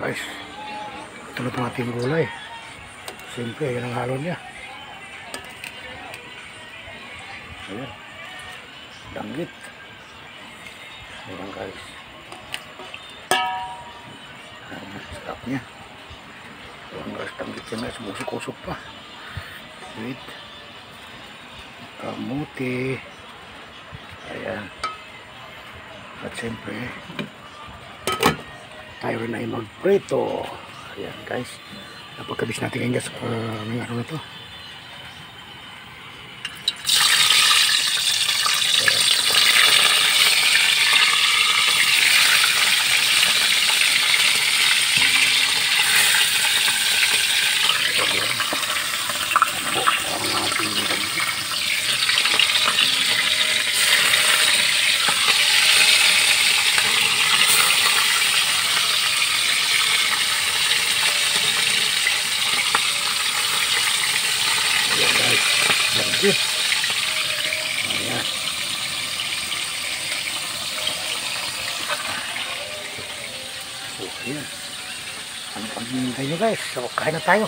guys, tulad ng ating gulay. Siyempre, yan ang halo niya. Ayan. Danggit. Ayan guys. Ayan, sarap niya. Ayan guys, danggit yan guys. Musok-usok pa. Sweet. Kamuti. Ayan. At siyempre, tayo rin ay magprito. Ayan guys. Napagkabis natin ngayon guys ng araw na to. Ayan. So, ayan. Ano pag-hintay nyo guys? So, kain na tayo.